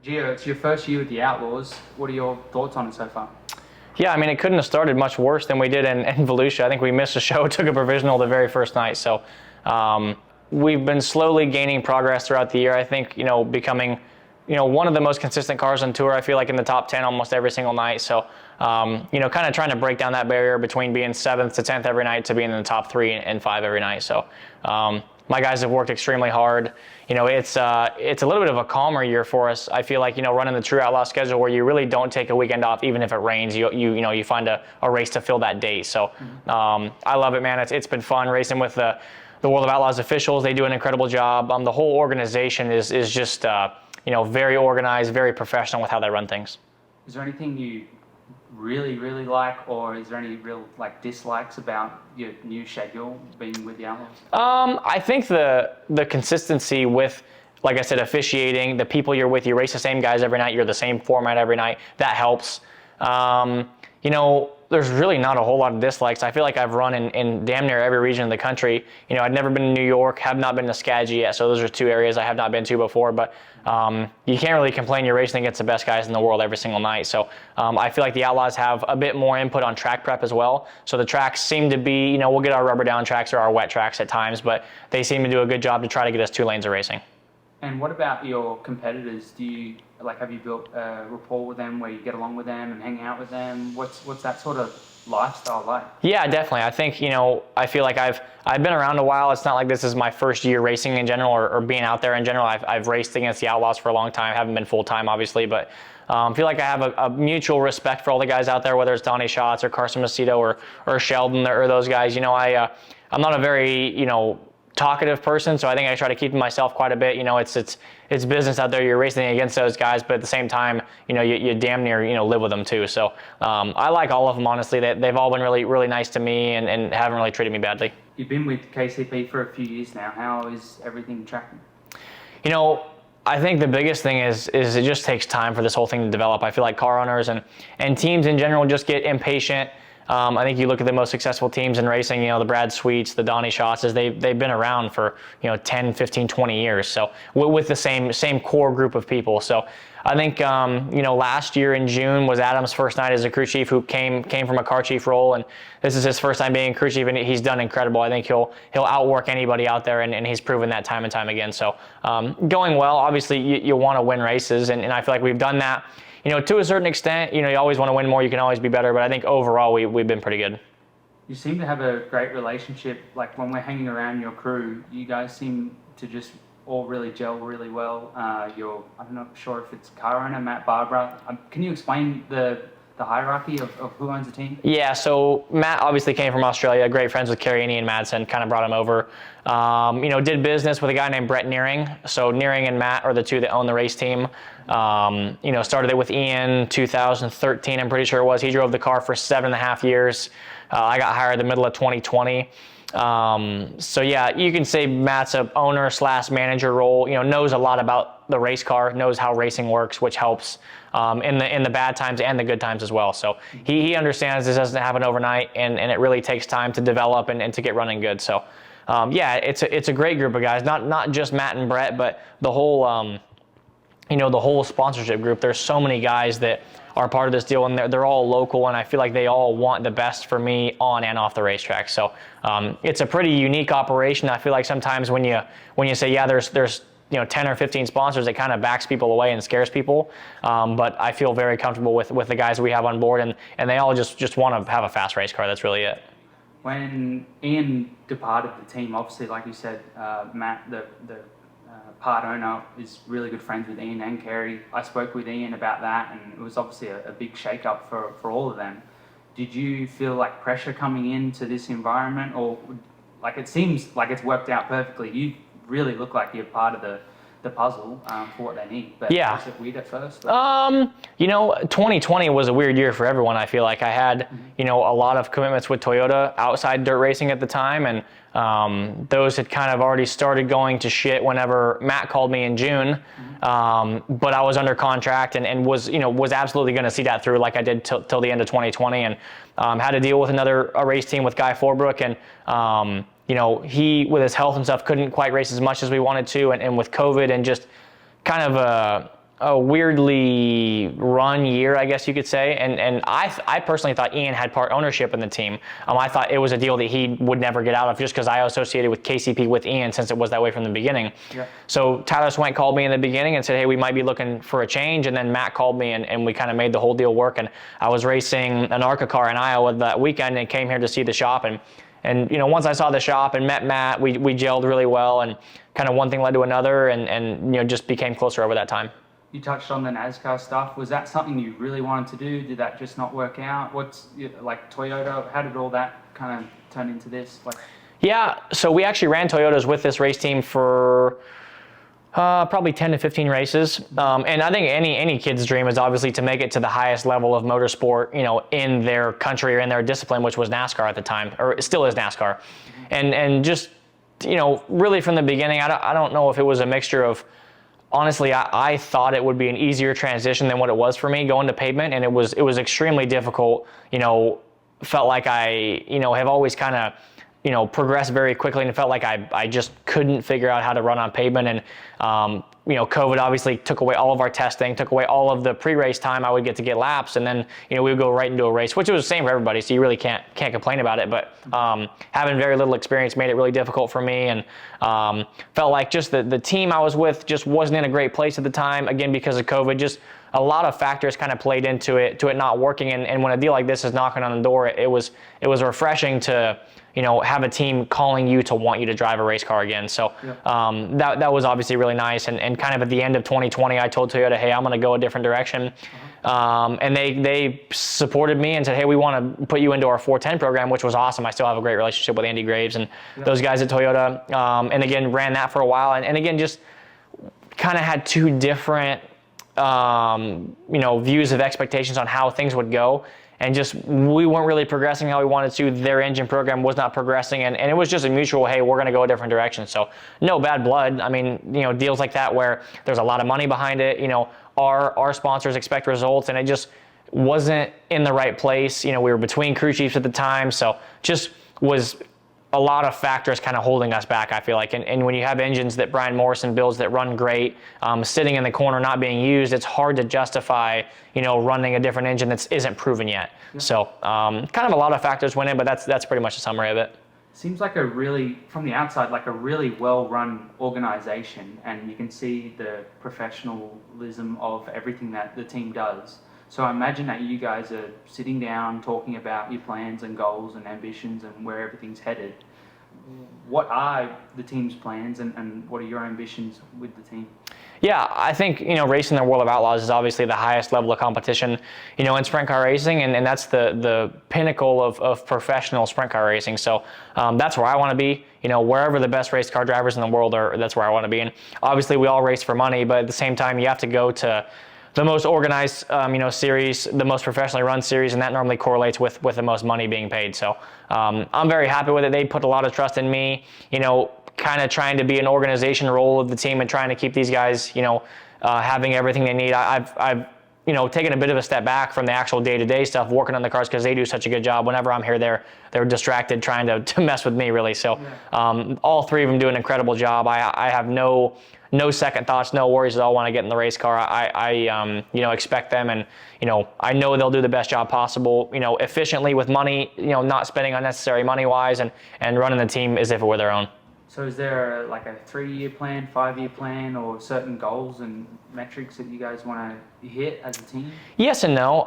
Gio, it's your first year with the Outlaws. What are your thoughts on it so far? Yeah, I mean, it couldn't have started much worse than we did in Volusia. I think we missed a show, took a provisional the very first night. So we've been slowly gaining progress throughout the year. I think, becoming, one of the most consistent cars on tour. I feel like in the top 10 almost every single night. So, kind of trying to break down that barrier between being 7th to 10th every night to being in the top 3 and 5 every night. So, my guys have worked extremely hard. It's a little bit of a calmer year for us. I feel like, running the true outlaw schedule where you really don't take a weekend off, even if it rains, you find a race to fill that day. So I love it, man. It's been fun racing with the World of Outlaws officials. They do an incredible job. The whole organization is just, very organized, very professional with how they run things. Is there anything you really like, or is there any real dislikes about your new schedule being with the Outlaws? I think the consistency with, like I said, officiating, the people you're with, you race the same guys every night, you're the same format every night, that helps. There's really not a whole lot of dislikes. I feel like I've run in damn near every region of the country. I'd never been to New York, have not been to Skagit yet, so those are 2 areas I have not been to before, but you can't really complain. You're racing against the best guys in the world every single night. So I feel like the Outlaws have a bit more input on track prep as well. So the tracks seem to be, we'll get our rubber down tracks or our wet tracks at times, but they seem to do a good job to try to get us 2 lanes of racing. And what about your competitors? Have you built a rapport with them where you get along with them and hang out with them? What's that sort of lifestyle like? Yeah, definitely. I think, I feel like I've been around a while. It's not like this is my first year racing in general or being out there in general. I've raced against the Outlaws for a long time. Haven't been full-time, obviously, but I feel like I have a mutual respect for all the guys out there, whether it's Donnie Schatz or Carson Macedo or Sheldon or those guys. I'm not a very, talkative person, so I think I try to keep to myself quite a bit. It's business out there. You're racing against those guys, but at the same time, you damn near live with them too. So I like all of them, honestly. They've all been really, really nice to me and haven't really treated me badly. You've been with KCP for a few years now. How is everything tracking? I think the biggest thing is it just takes time for this whole thing to develop. I feel like car owners and teams in general just get impatient. I think you look at the most successful teams in racing, the Brad Sweets, the Donnie Schatzes, they've been around for, 10, 15, 20 years. So with the same core group of people. So I think, last year in June was Adam's first night as a crew chief who came from a car chief role. And this is his first time being crew chief, and he's done incredible. I think he'll outwork anybody out there, and he's proven that time and time again. So going well. Obviously, you want to win races, and I feel like we've done that. To a certain extent, you always want to win more. You can always be better, but I think overall we've been pretty good. You seem to have a great relationship. Like when we're hanging around your crew, you guys seem to just all really gel really well. I'm not sure if it's car owner, Matt Barbara. Can you explain the hierarchy of who owns the team? Yeah, so Matt obviously came from Australia, great friends with Carrie and Madsen, kind of brought him over. Did business with a guy named Brett Nearing. So Nearing and Matt are the 2 that own the race team. Started it with Ian 2013, I'm pretty sure it was. He drove the car for 7.5 years. I got hired in the middle of 2020. So yeah, you can say Matt's a owner / manager role, knows a lot about the race car, knows how racing works, which helps in the bad times and the good times as well. So he understands this doesn't happen overnight, and it really takes time to develop and to get running good. So it's a great group of guys, not just Matt and Brett, but the whole the whole sponsorship group. There's so many guys that are part of this deal, and they're all local, and I feel like they all want the best for me on and off the racetrack. So it's a pretty unique operation. I feel like sometimes when you say, yeah, there's 10 or 15 sponsors, it kind of backs people away and scares people. But I feel very comfortable with the guys we have on board, and they all just want to have a fast race car. That's really it. When Ian departed the team, obviously, like you said, Matt, the part owner, is really good friends with Ian and Kerry. I spoke with Ian about that, and it was obviously a big shake-up for all of them. Did you feel like pressure coming into this environment, or it seems like it's worked out perfectly? You really look like you're part of the puzzle for what they need. But yeah. Was it weird at first? 2020 was a weird year for everyone. I feel like I had, a lot of commitments with Toyota outside dirt racing at the time, and those had kind of already started going to shit whenever Matt called me in June. But I was under contract and was absolutely going to see that through, like I did till the end of 2020, and had to deal with a race team with Guy Forbrook, and he, with his health and stuff, couldn't quite race as much as we wanted to, and with COVID and just kind of a weirdly run year, I guess you could say. And I personally thought Ian had part ownership in the team. I thought it was a deal that he would never get out of just because I associated with KCP with Ian since it was that way from the beginning. Yeah. So Tyler Swank called me in the beginning and said, hey, we might be looking for a change. And then Matt called me and we kind of made the whole deal work. And I was racing an ARCA car in Iowa that weekend and came here to see the shop. And once I saw the shop and met Matt, we gelled really well, and kind of one thing led to another, and just became closer over that time. You touched on the NASCAR stuff. Was that something you really wanted to do? Did that just not work out? What's like Toyota? How did all that kind of turn into this? Yeah, so we actually ran Toyotas with this race team for probably 10 to 15 races. And I think any kid's dream is obviously to make it to the highest level of motorsport, in their country or in their discipline, which was NASCAR at the time, or it still is NASCAR. And just, really from the beginning, I don't know if it was a mixture of, honestly, I thought it would be an easier transition than what it was for me going to pavement, and it was extremely difficult. Felt like I, have always kind of, progressed very quickly, and it felt like I just couldn't figure out how to run on pavement. And COVID obviously took away all of our testing, took away all of the pre-race time I would get laps, and then we would go right into a race, which was the same for everybody, so you really can't complain about it. But having very little experience made it really difficult for me, and felt like just the team I was with just wasn't in a great place at the time, again because of COVID. Just a lot of factors kind of played into it not working, and when a deal like this is knocking on the door, it was refreshing to have a team calling you to want you to drive a race car again. So that was obviously really nice. And kind of at the end of 2020, I told Toyota, hey, I'm going to go a different direction. And they supported me and said, hey, we want to put you into our 410 program, which was awesome. I still have a great relationship with Andy Graves and those guys at Toyota. And again, ran that for a while. And again, just kind of had two different, views of expectations on how things would go. And just, we weren't really progressing how we wanted to. Their engine program was not progressing. And it was just a mutual, hey, we're going to go a different direction. So no bad blood. I mean, deals like that where there's a lot of money behind it, our sponsors expect results, and it just wasn't in the right place. We were between crew chiefs at the time. So just was a lot of factors kind of holding us back, I feel like. And when you have engines that Brian Morrison builds that run great, sitting in the corner not being used, it's hard to justify, running a different engine that isn't proven yet. Yeah. So kind of a lot of factors went in, but that's pretty much a summary of it. Seems like from the outside, like a really well-run organization, and you can see the professionalism of everything that the team does. So I imagine that you guys are sitting down, talking about your plans and goals and ambitions and where everything's headed. What are the team's plans and what are your ambitions with the team? Yeah, I think, racing the World of Outlaws is obviously the highest level of competition, in sprint car racing, and that's the pinnacle of professional sprint car racing. So that's where I want to be, wherever the best race car drivers in the world are, that's where I want to be. And obviously we all race for money, but at the same time, you have to go to the most organized, series, the most professionally run series, and that normally correlates with the most money being paid. So I'm very happy with it. They put a lot of trust in me, kind of trying to be an organization role of the team and trying to keep these guys, having everything they need. I've taken a bit of a step back from the actual day-to-day stuff, working on the cars, because they do such a good job. Whenever I'm here, they're distracted trying to mess with me, really. So all three of them do an incredible job. I have no second thoughts, no worries at all when I get in the race car. I expect them, and I know they'll do the best job possible, efficiently with money, not spending unnecessary money-wise, and running the team as if it were their own. So is there a 3-year plan, 5-year plan, or certain goals and metrics that you guys want to hit as a team? Yes and no.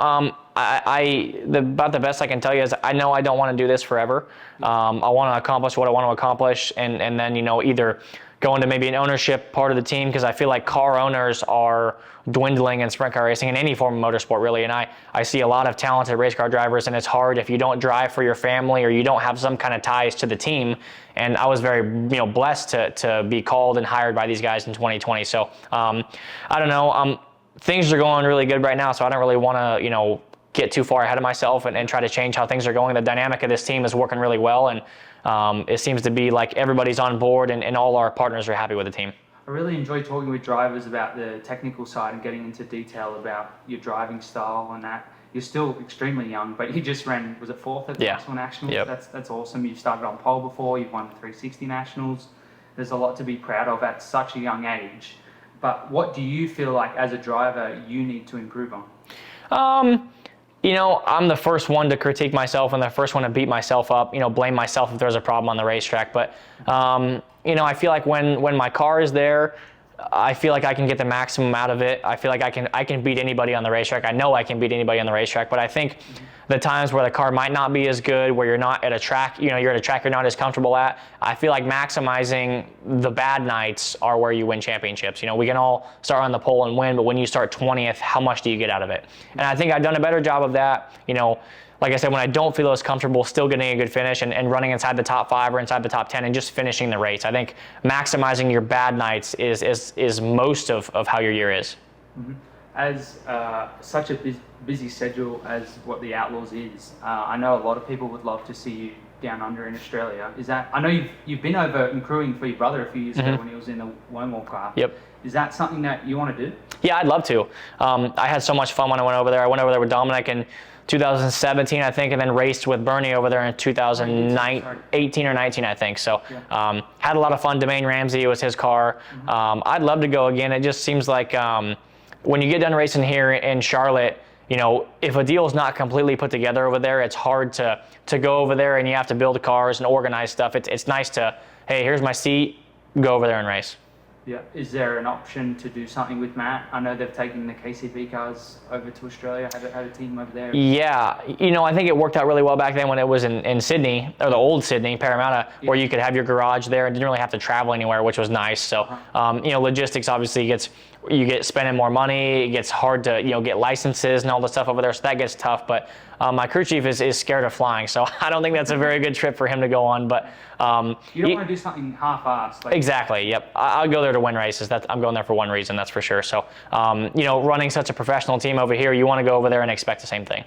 About the best I can tell you is I know I don't want to do this forever. I want to accomplish what I want to accomplish, and then either go into maybe an ownership part of the team, because I feel like car owners are dwindling in sprint car racing, in any form of motorsport, really. And I see a lot of talented race car drivers, and it's hard if you don't drive for your family or you don't have some kind of ties to the team. And I was very blessed to be called and hired by these guys in 2020. So I don't know. Things are going really good right now, so I don't really want to get too far ahead of myself and try to change how things are going. The dynamic of this team is working really well, and it seems to be like everybody's on board, and all our partners are happy with the team. I really enjoy talking with drivers about the technical side and getting into detail about your driving style and that. You're still extremely young, but you just ran, was it 4th at the National Nationals? Yep. That's awesome. You've started on pole before, you've won the 360 Nationals. There's a lot to be proud of at such a young age. But what do you feel like as a driver you need to improve on? You know, I'm the first one to critique myself and the first one to beat myself up, you know, blame myself if there's a problem on the racetrack. But, you know, I feel like when my car is there, I feel like I can get the maximum out of it. I feel like I can beat anybody on the racetrack. I know I can beat anybody on the racetrack, but I think the times where the car might not be as good, where you're not at a track, you know, you're at a track you're not as comfortable at, I feel like maximizing the bad nights are where you win championships. You know, we can all start on the pole and win, but when you start 20th, how much do you get out of it? And I think I've done a better job of that, you know. Like I said, when I don't feel as comfortable, still getting a good finish and running inside the top 5 or inside the top 10 and just finishing the race. I think maximizing your bad nights is most of how your year is. Mm-hmm. As such a busy schedule as what the Outlaws is, I know a lot of people would love to see you down under in Australia. Is that, I know you've been over and crewing for your brother a few years ago when he was in the Wormwall car. Yep. Is that something that you want to do? Yeah, I'd love to. I had so much fun when I went over there. I went over there with Dominic and 2017, I think, and then raced with Bernie over there in 2018 or 19, I think. So had a lot of fun. Domain Ramsey, it was his car. I'd love to go again. It just seems like when you get done racing here in Charlotte, you know, if a deal is not completely put together over there, it's hard to go over there and you have to build cars and organize stuff. It's nice to, hey, here's my seat, go over there and race. Yeah. Is there an option to do something with Matt? I know they've taken the KCP cars over to Australia, had a team over there. Yeah. You know, I think it worked out really well back then when it was in Sydney, or the old Sydney, Parramatta, where you could have your garage there and didn't really have to travel anywhere, which was nice. So, you know, logistics obviously you get spending more money. It gets hard to, you know, get licenses and all the stuff over there. So that gets tough. But my crew chief is scared of flying. So I don't think that's a very good trip for him to go on. But you don't want to do something half-assed. Like, exactly. Yep. I'll go there to win races. I'm going there for one reason. That's for sure. So, you know, running such a professional team over here, you want to go over there and expect the same thing.